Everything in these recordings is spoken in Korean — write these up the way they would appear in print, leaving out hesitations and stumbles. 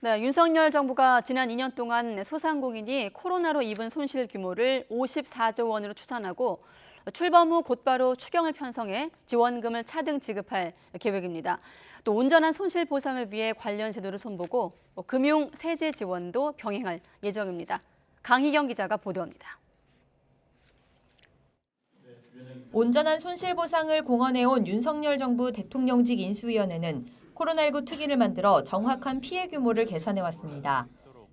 네, 윤석열 정부가 지난 2년 동안 소상공인이 코로나로 입은 손실 규모를 54조 원으로 추산하고 출범 후 곧바로 추경을 편성해 지원금을 차등 지급할 계획입니다. 또 온전한 손실 보상을 위해 관련 제도를 손보고 금융 세제 지원도 병행할 예정입니다. 강희경 기자가 보도합니다. 온전한 손실 보상을 공언해온 윤석열 정부 대통령직 인수위원회는 코로나19 특위를 만들어 정확한 피해 규모를 계산해왔습니다.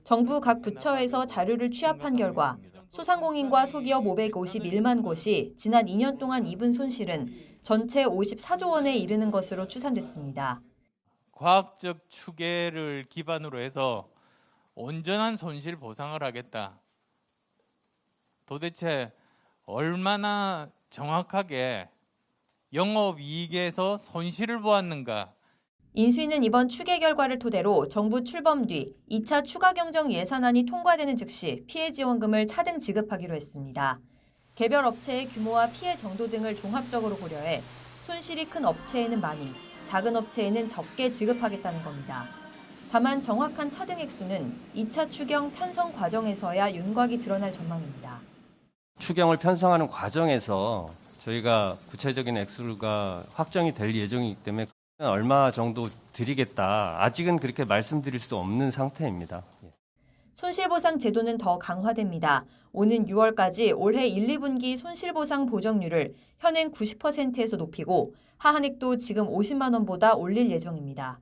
정부 각 부처에서 자료를 취합한 결과 소상공인과 소기업 551만 곳이 지난 2년 동안 입은 손실은 전체 54조 원에 이르는 것으로 추산됐습니다. 과학적 추계를 기반으로 해서 온전한 손실 보상을 하겠다. 도대체 얼마나 정확하게 영업이익에서 손실을 보았는가. 인수위는 이번 추계 결과를 토대로 정부 출범 뒤 2차 추가 경정 예산안이 통과되는 즉시 피해 지원금을 차등 지급하기로 했습니다. 개별 업체의 규모와 피해 정도 등을 종합적으로 고려해 손실이 큰 업체에는 많이, 작은 업체에는 적게 지급하겠다는 겁니다. 다만 정확한 차등 액수는 2차 추경 편성 과정에서야 윤곽이 드러날 전망입니다. 추경을 편성하는 과정에서 저희가 구체적인 액수가 확정이 될 예정이기 때문에 얼마 정도 드리겠다. 아직은 그렇게 말씀드릴 수 없는 상태입니다. 손실보상 제도는 더 강화됩니다. 오는 6월까지 올해 1, 2분기 손실보상 보정률을 현행 90%에서 높이고 하한액도 지금 50만 원보다 올릴 예정입니다.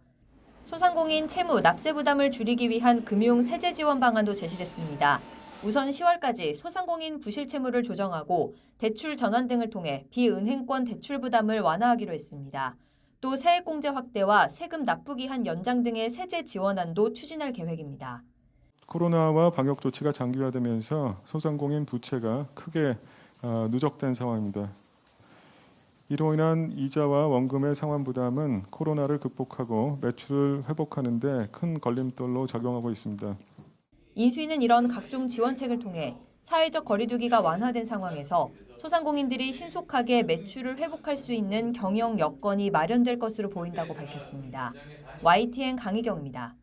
소상공인 채무 납세 부담을 줄이기 위한 금융 세제 지원 방안도 제시됐습니다. 우선 10월까지 소상공인 부실 채무를 조정하고 대출 전환 등을 통해 비은행권 대출 부담을 완화하기로 했습니다. 또 세액공제 확대와 세금 납부기한 연장 등의 세제 지원안도 추진할 계획입니다. 코로나와 방역 조치가 장기화되면서 소상공인 부채가 크게 누적된 상황입니다. 이로 인한 이자와 원금의 상환 부담은 코로나를 극복하고 매출을 회복하는 데 큰 걸림돌로 작용하고 있습니다. 인수위는 이런 각종 지원책을 통해 사회적 거리두기가 완화된 상황에서 소상공인들이 신속하게 매출을 회복할 수 있는 경영 여건이 마련될 것으로 보인다고 밝혔습니다. YTN 강희경입니다.